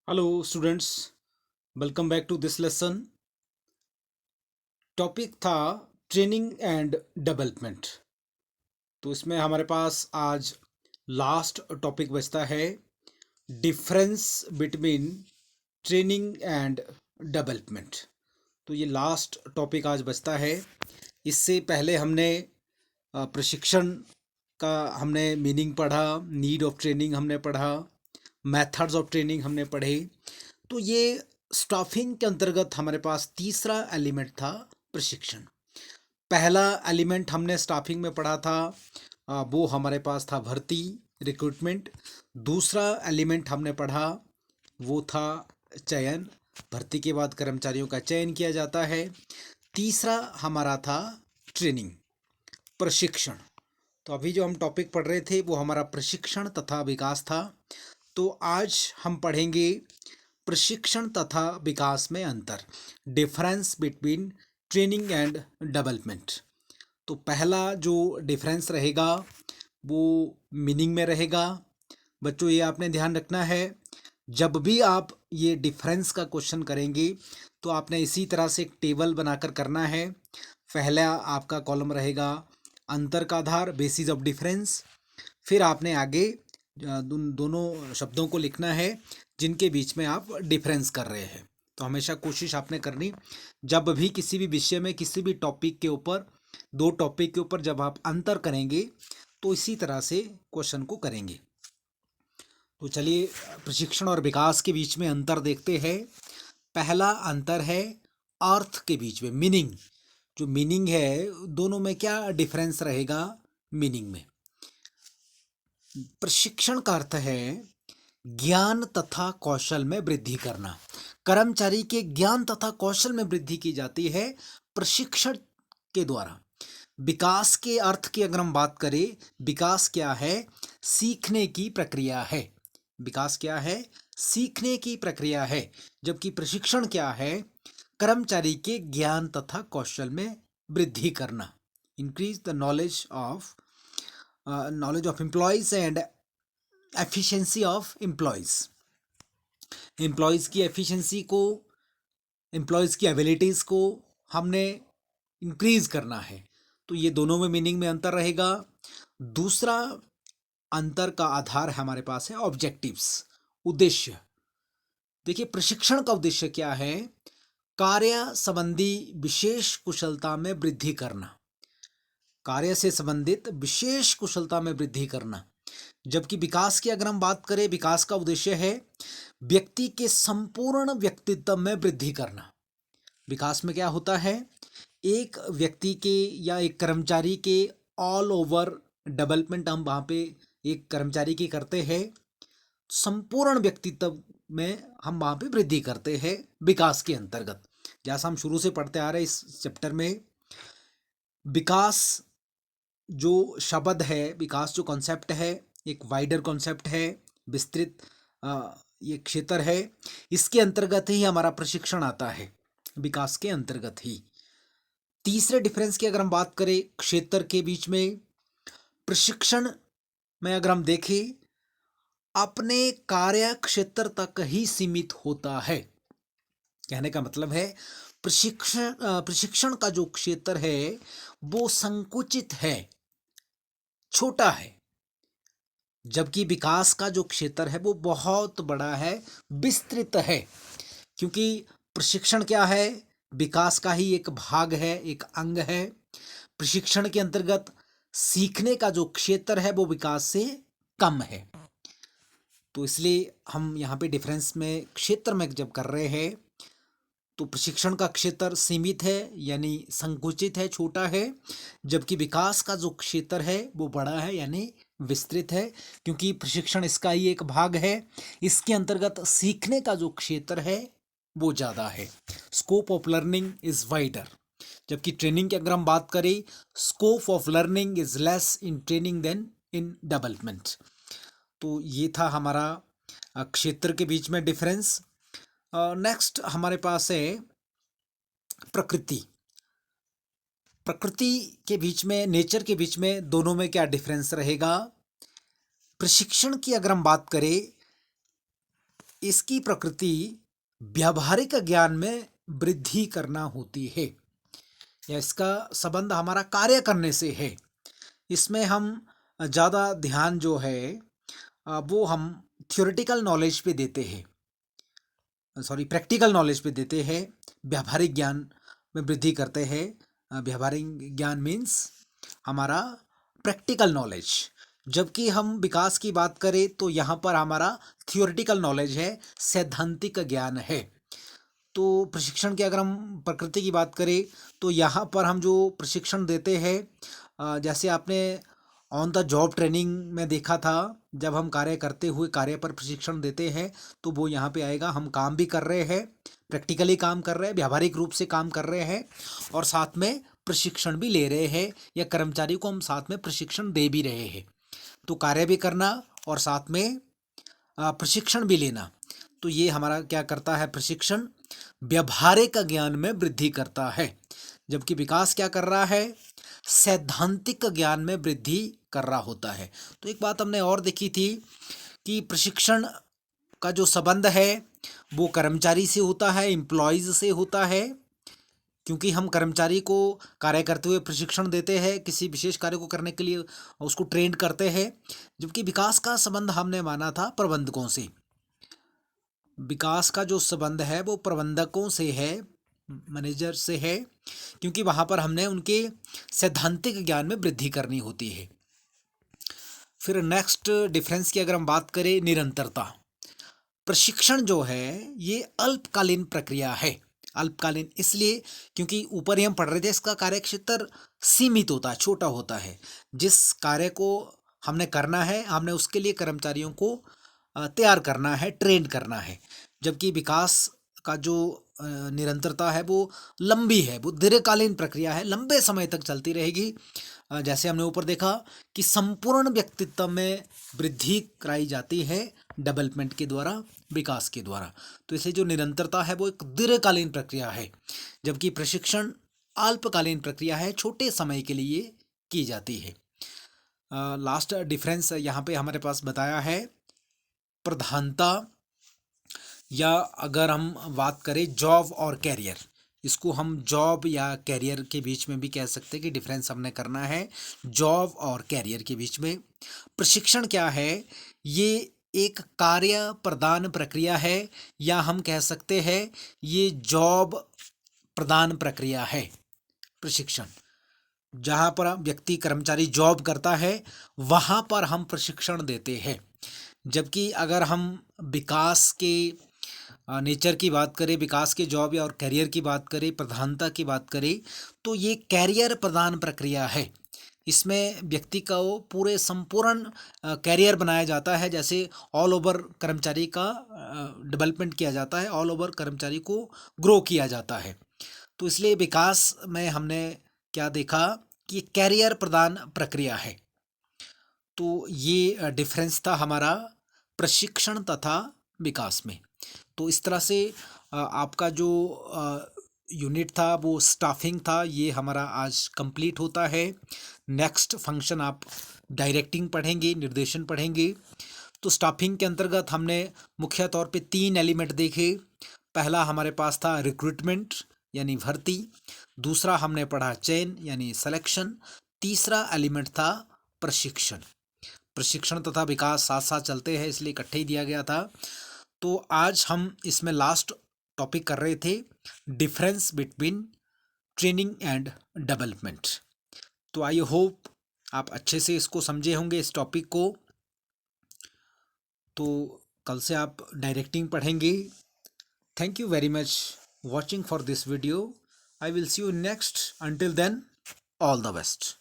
Hello students, welcome back to this lesson. Topic था training and development. तो इसमें हमारे पास आज लास्ट टॉपिक बचता है difference between training and development. तो ये लास्ट टॉपिक आज बचता है। इससे पहले हमने प्रशिक्षण का हमने मीनिंग पढ़ा, नीड ऑफ ट्रेनिंग हमने पढ़ा, मेथड्स ऑफ ट्रेनिंग हमने पढ़े। तो ये स्टाफिंग के अंतर्गत हमारे पास तीसरा एलिमेंट था प्रशिक्षण। पहला एलिमेंट हमने स्टाफिंग में पढ़ा था, वो हमारे पास था भर्ती, रिक्रूटमेंट। दूसरा एलिमेंट हमने पढ़ा वो था चयन, भर्ती के बाद कर्मचारियों का चयन किया जाता है। तीसरा हमारा था ट्रेनिंग, प्रशिक्षण। तो अभी जो हम टॉपिक पढ़ रहे थे वो हमारा प्रशिक्षण तथा विकास था। तो आज हम पढ़ेंगे प्रशिक्षण तथा विकास में अंतर, difference between training and development. तो पहला जो डिफरेंस रहेगा वो मीनिंग में रहेगा। बच्चों ये आपने ध्यान रखना है, जब भी आप ये डिफरेंस का क्वेश्चन करेंगे तो आपने इसी तरह से एक टेबल बनाकर करना है। पहला आपका कॉलम रहेगा अंतर का आधार, बेसिस ऑफ डिफरेंस। फिर आपने आगे दोनों शब्दों को लिखना है जिनके बीच में आप डिफरेंस कर रहे हैं। तो हमेशा कोशिश आपने करनी, जब भी किसी भी विषय में किसी भी टॉपिक के ऊपर, दो टॉपिक के ऊपर जब आप अंतर करेंगे तो इसी तरह से क्वेश्चन को करेंगे। तो चलिए प्रशिक्षण और विकास के बीच में अंतर देखते हैं। पहला अंतर है अर्थ के बीच में, मीनिंग। जो मीनिंग है दोनों में क्या डिफरेंस रहेगा मीनिंग में। प्रशिक्षण का अर्थ है ज्ञान तथा कौशल में वृद्धि करना। कर्मचारी के ज्ञान तथा कौशल में वृद्धि की जाती है प्रशिक्षण के द्वारा। विकास के अर्थ की अगर हम बात करें, विकास क्या है? सीखने की प्रक्रिया है। विकास क्या है? सीखने की प्रक्रिया है। जबकि प्रशिक्षण क्या है? कर्मचारी के ज्ञान तथा कौशल में वृद्धि करना, increase the knowledge of employees and efficiency of employees. Employees की एफिशिएंसी को, एम्प्लॉयज़ की एबिलिटीज़ को हमने इंक्रीज करना है। तो ये दोनों में मीनिंग में अंतर रहेगा। दूसरा अंतर का आधार हमारे पास है ऑब्जेक्टिव्स, उद्देश्य। देखिए प्रशिक्षण का उद्देश्य क्या है? कार्य संबंधी विशेष कुशलता में वृद्धि करना, कार्य से संबंधित विशेष कुशलता में वृद्धि करना। जबकि विकास की अगर हम बात करें, विकास का उद्देश्य है व्यक्ति के संपूर्ण व्यक्तित्व में वृद्धि करना। विकास में क्या होता है? एक व्यक्ति के या एक कर्मचारी के ऑल ओवर डेवलपमेंट हम वहाँ पे एक कर्मचारी की करते हैं, संपूर्ण व्यक्तित्व में हम वहाँ पे वृद्धि करते हैं विकास के अंतर्गत। जैसा हम शुरू से पढ़ते आ रहे हैं इस चैप्टर में, विकास जो शब्द है, विकास जो कॉन्सेप्ट है, एक वाइडर कॉन्सेप्ट है, विस्तृत ये क्षेत्र है। इसके अंतर्गत ही हमारा प्रशिक्षण आता है, विकास के अंतर्गत ही। तीसरे डिफरेंस की अगर हम बात करें क्षेत्र के बीच में, प्रशिक्षण में अगर हम देखें अपने कार्य क्षेत्र तक ही सीमित होता है। कहने का मतलब है प्रशिक्षण का जो क्षेत्र है वो संकुचित है, छोटा है। जबकि विकास का जो क्षेत्र है वो बहुत बड़ा है, विस्तृत है। क्योंकि प्रशिक्षण क्या है? विकास का ही एक भाग है, एक अंग है। प्रशिक्षण के अंतर्गत सीखने का जो क्षेत्र है वो विकास से कम है। तो इसलिए हम यहाँ पे डिफरेंस में क्षेत्र में जब कर रहे हैं तो प्रशिक्षण का क्षेत्र सीमित है यानी संकुचित है, छोटा है। जबकि विकास का जो क्षेत्र है वो बड़ा है यानी विस्तृत है, क्योंकि प्रशिक्षण इसका ही एक भाग है। इसके अंतर्गत सीखने का जो क्षेत्र है वो ज़्यादा है, scope of learning is wider. जबकि ट्रेनिंग की अगर हम बात करें, scope of learning is less in training than in development. तो ये था हमारा क्षेत्र के बीच में डिफरेंस। नेक्स्ट हमारे पास है प्रकृति। प्रकृति के बीच में, नेचर के बीच में, दोनों में क्या डिफरेंस रहेगा? प्रशिक्षण की अगर हम बात करें, इसकी प्रकृति व्यावहारिक ज्ञान में वृद्धि करना होती है, या इसका संबंध हमारा कार्य करने से है। इसमें हम ज़्यादा ध्यान जो है वो हम थ्योरेटिकल नॉलेज पे देते हैं, प्रैक्टिकल नॉलेज पे देते हैं। व्यावहारिक ज्ञान में वृद्धि करते हैं। व्यावहारिक ज्ञान मीन्स हमारा प्रैक्टिकल नॉलेज। जबकि हम विकास की बात करें तो यहाँ पर हमारा थियोरेटिकल नॉलेज है, सैद्धांतिक ज्ञान है। तो प्रशिक्षण की अगर हम प्रकृति की बात करें तो यहाँ पर हम जो प्रशिक्षण देते हैं, जैसे आपने ऑन द जॉब ट्रेनिंग में देखा था, जब हम कार्य करते हुए कार्य पर प्रशिक्षण देते हैं तो वो यहाँ पे आएगा। हम काम भी कर रहे हैं, प्रैक्टिकली काम कर रहे हैं, व्यावहारिक रूप से काम कर रहे हैं, और साथ में प्रशिक्षण भी ले रहे हैं, या कर्मचारी को हम साथ में प्रशिक्षण दे भी रहे हैं। तो कार्य भी करना और साथ में प्रशिक्षण भी लेना, तो ये हमारा क्या करता है, प्रशिक्षण व्यावहारिक ज्ञान में वृद्धि करता है। जबकि विकास क्या कर रहा है, सैद्धांतिक ज्ञान में वृद्धि कर रहा होता है। तो एक बात हमने और देखी थी कि प्रशिक्षण का जो संबंध है वो कर्मचारी से होता है, एम्प्लॉयज़ से होता है, क्योंकि हम कर्मचारी को कार्य करते हुए प्रशिक्षण देते हैं, किसी विशेष कार्य को करने के लिए उसको ट्रेंड करते हैं। जबकि विकास का संबंध हमने माना था प्रबंधकों से। विकास का जो संबंध है वो प्रबंधकों से है, मैनेजर से है, क्योंकि वहाँ पर हमने उनके सैद्धांतिक ज्ञान में वृद्धि करनी होती है। फिर नेक्स्ट डिफरेंस की अगर हम बात करें, निरंतरता। प्रशिक्षण जो है ये अल्पकालीन प्रक्रिया है। अल्पकालीन इसलिए क्योंकि ऊपर ही हम पढ़ रहे थे, इसका कार्य क्षेत्र सीमित होता है, छोटा होता है। जिस कार्य को हमने करना है, हमने उसके लिए कर्मचारियों को तैयार करना है, ट्रेन करना है। जबकि विकास का जो निरंतरता है वो लंबी है, वो दीर्घकालीन प्रक्रिया है, लंबे समय तक चलती रहेगी। जैसे हमने ऊपर देखा कि संपूर्ण व्यक्तित्व में वृद्धि कराई जाती है डेवलपमेंट के द्वारा, विकास के द्वारा। तो इसे जो निरंतरता है वो एक दीर्घकालीन प्रक्रिया है, जबकि प्रशिक्षण अल्पकालीन प्रक्रिया है, छोटे समय के लिए की जाती है। लास्ट डिफरेंस यहाँ पे हमारे पास बताया है, प्रधानता, या अगर हम बात करें जॉब और कैरियर, इसको हम जॉब या कैरियर के बीच में भी कह सकते हैं कि डिफरेंस हमने करना है जॉब और कैरियर के बीच में। प्रशिक्षण क्या है, ये एक कार्य प्रदान प्रक्रिया है, या हम कह सकते हैं ये जॉब प्रदान प्रक्रिया है। प्रशिक्षण जहाँ पर व्यक्ति कर्मचारी जॉब करता है वहाँ पर हम प्रशिक्षण देते हैं। जबकि अगर हम विकास के नेचर की बात करें, विकास के जॉब या और करियर की बात करें, प्रधानता की बात करें, तो ये कैरियर प्रदान प्रक्रिया है। इसमें व्यक्ति का वो पूरे संपूर्ण कैरियर बनाया जाता है, जैसे ऑल ओवर कर्मचारी का डेवलपमेंट किया जाता है, ऑल ओवर कर्मचारी को ग्रो किया जाता है। तो इसलिए विकास में हमने क्या देखा कि कैरियर प्रदान प्रक्रिया है। तो ये डिफरेंस था हमारा प्रशिक्षण तथा विकास में। तो इस तरह से आपका जो यूनिट था वो स्टाफिंग था, ये हमारा आज कंप्लीट होता है। नेक्स्ट फंक्शन आप डायरेक्टिंग पढ़ेंगे, निर्देशन पढ़ेंगे। तो स्टाफिंग के अंतर्गत हमने मुख्य तौर पे 3 एलिमेंट देखे। पहला हमारे पास था रिक्रूटमेंट यानी भर्ती, दूसरा हमने पढ़ा चयन यानी सिलेक्शन, तीसरा एलिमेंट था प्रशिक्षण। प्रशिक्षण तथा विकास साथ साथ चलते हैं, इसलिए इकट्ठे ही दिया गया था। तो आज हम इसमें लास्ट टॉपिक कर रहे थे difference between training and development. तो आई होप आप अच्छे से इसको समझे होंगे, इस टॉपिक को। तो कल से आप डायरेक्टिंग पढ़ेंगे। Thank you very much watching for this video. I will see you next. Until then, all the best.